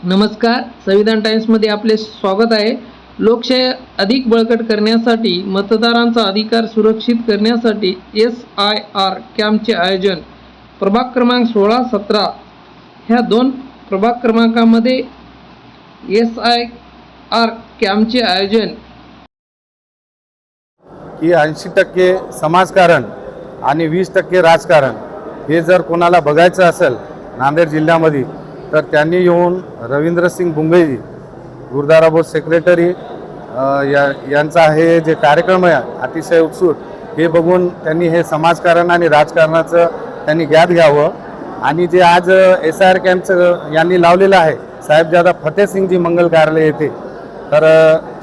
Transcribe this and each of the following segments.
नमस्कार, संविधान टाइम्समध्ये आपले स्वागत आहे. लोकशाही अधिक बळकट करण्यासाठी, मतदारांचा अधिकार सुरक्षित करण्यासाठी SIR कॅम्पचे आयोजन प्रभाग क्रमांक 16-17 ह्या दोन प्रभाग क्रमांकामध्ये SIR कॅम्पचे आयोजन की 80% समाजकारण आणि 20% राजकारण हे जर कोणाला बघायचं असेल नांदेड जिल्ह्यामध्ये तर त्यांनी येऊन रवींद्रसिंग बुंगई गुरुद्वारा बोर्ड सेक्रेटरी यांचा हे जे कार्यक्रम आहे अतिशय उत्सुक हे बघून त्यांनी हे समाजकारण आणि राजकारणाचं त्यांनी ज्ञात घ्यावं. आणि जे आज SIR कॅम्पचं यांनी लावलेलं आहे साहेबजादा फतेहसिंगजी मंगल कार्यालय येथे, तर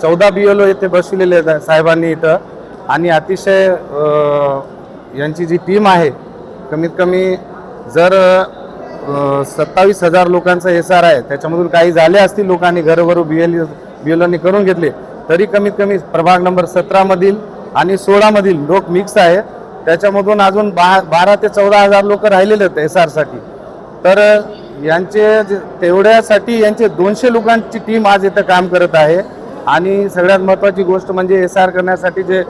14 BLO येथे बसविलेले आहेत साहेबांनी इथं. आणि अतिशय यांची जी टीम आहे कमीत कमी जर 27,000 लोकांचा SIR आहे, त्याच्यामधून काही झाले असतील लोकांनी घरोघर BLOनी करून घेतले, तरी कमीत कमी प्रभाग नंबर 17मधील आणि 16मधील लोक मिक्स आहे. त्याच्यामधून अजून 12 ते 14,000 लोक राहिलेले आहेत SIR साठी. तर यांचे तेवढ्यासाठी यांचे 200 लोकांची टीम आज इथं काम करत आहे. आणि सगळ्यात महत्त्वाची गोष्ट म्हणजे SIR करण्यासाठी जे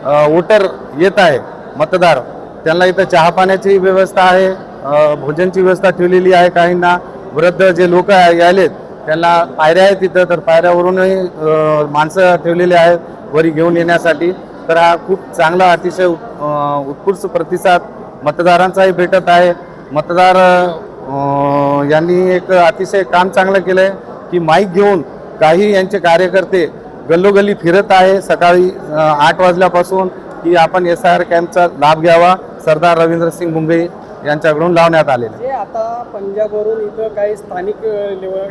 वोटर येत आहे मतदार, त्यांना इथं चहा पाण्याची व्यवस्था आहे, भोजनची व्यवस्था ठेवलेली आहे. काहींना वृद्ध जे लोक आलेत त्यांना पायऱ्या आहेत तिथं, तर पायऱ्यावरूनही माणसं ठेवलेली आहेत वरी घेऊन येण्यासाठी. तर हा खूप चांगला अतिशय उत्कृष्ट प्रतिसाद मतदारांचाही भेटत आहे. मतदार यांनी एक अतिशय काम चांगलं केलं आहे की माईक घेऊन काही यांचे कार्यकर्ते गल्लोगल्ली फिरत आहे सकाळी 8 वाजल्यापासून की आपण SIR कॅम्पचा लाभ घ्यावा. सरदार रवींद्रसिंग बुंगई यांच्याकडून लावण्यात आलेले. आता पंजाबवरून इथं काही स्थानिक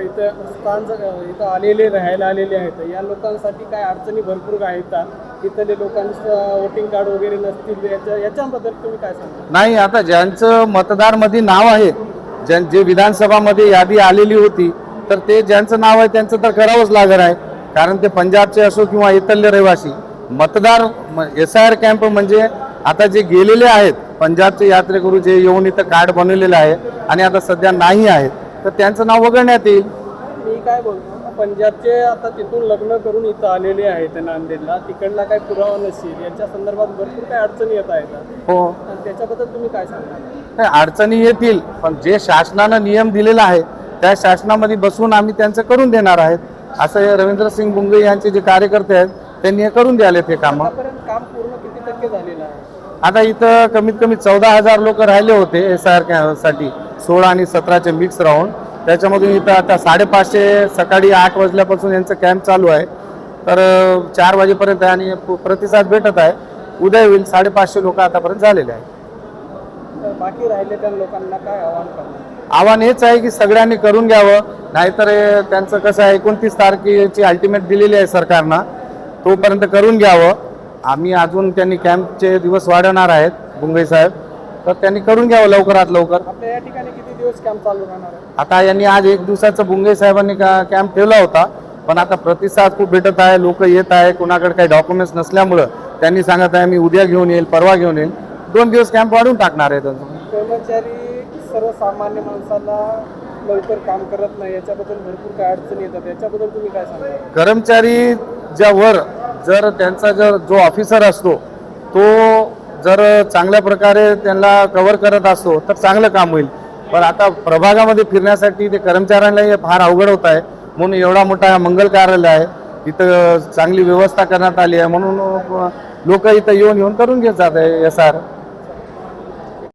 इथं आलेले राहायला आलेले आहेत, या लोकांसाठी काय अडचणी भरपूर आहेत का? इथले लोकांचं वोटिंग कार्ड वगैरे नसतील, याच्याबद्दल तुम्ही काय सांगा? नाही, आता ज्यांचं मतदारमध्ये नाव आहे, जे विधानसभामध्ये यादी आलेली होती, तर ते ज्यांचं नाव आहे त्यांचं तर करावंच लागणार आहे. कारण ते पंजाबचे असो किंवा इथले रहिवासी मतदार SIR कॅम्प म्हणजे आता जे गेलेले आहेत पंजाबचे यात्रेकरू जे येऊन इथं कार्ड बनवलेलं आहे आणि आता सध्या नाही आहेत, तर त्यांचं नाव वगळण्यात येईल. मी काय बोलतो, पंजाबचे आता तिथून लग्न करून इथं आलेले आहेत नांदेडला, तिकडला काही पुरावा नसेल, याच्या संदर्भात भरपूर काही अडचणी येत आहेत. हो, त्याच्याबद्दल तुम्ही काय सांगा? नाही, अडचणी येतील, पण जे शासनानं नियम दिलेला आहे त्या शासनामध्ये बसून आम्ही त्यांचं करून देणार आहेत. असं हे रवींद्रसिंग बुंगई यांचे जे कार्यकर्ते आहेत त्यांनी हे करून द्यालेत हे काम. काम पूर्ण किती टक्के झालेलं आहे? आता इथं कमीत कमी 14,000 लोक राहिले होते SIR साठी 16 आणि 17चे मिक्स राहून. त्याच्यामधून इथं आता 550 सकाळी 8 वाजल्यापासून यांचं कॅम्प चालू आहे, तर 4 वाजेपर्यंत आणि प्रतिसाद भेटत आहे. उद्या होईल 550 लोक आतापर्यंत झालेले आहेत. बाकी राहिले त्या लोकांना काय आव्हान करणार? आव्हान हेच आहे की सगळ्यांनी करून घ्यावं, नाहीतर त्यांचं कसं आहे 29 तारखेची अल्टिमेट दिलेली आहे सरकारनं, तोपर्यंत करून घ्यावं. आम्ही अजून त्यांनी कॅम्पचे दिवस वाढवणार आहेत बुंगई साहेब, तर त्यांनी करून घ्यावं लवकरात लवकर. आपल्या या ठिकाणी किती दिवस कॅम्प चालू राहणार आहे? आता यांनी आज 1 दिवसाचा बुंगई साहेबांनी कॅम्प ठेवला होता, पण आता प्रतिसाद खूप भेटत आहे, लोक येत आहे. कोणाकडे काही डॉक्युमेंट्स नसल्यामुळं त्यांनी सांगत आहे मी उद्या घेऊन येईल, परवा घेऊन येईल. 2 दिवस कॅम्प वाढून टाकणार आहे. कर्मचारी सर्वसामान्य माणसाला लवकर काम करत नाही, याच्याबद्दल भरपूर काय अडचणी येतात, याच्याबद्दल तुम्ही काय सांगा? कर्मचारी ज्या वर जर त्यांचा जो ऑफिसर असतो तो जर चांगल्या प्रकारे त्यांना कव्हर करत असतो तर चांगलं काम होईल. पण आता प्रभागामध्ये फिरण्यासाठी ते कर्मचाऱ्यांना फार अवघड होत आहे. म्हणून एवढा मोठा मंगल कार्यालय आहे, इथं चांगली व्यवस्था करण्यात आली आहे, म्हणून लोक इथं येऊन करून घेत जात आहे SIR.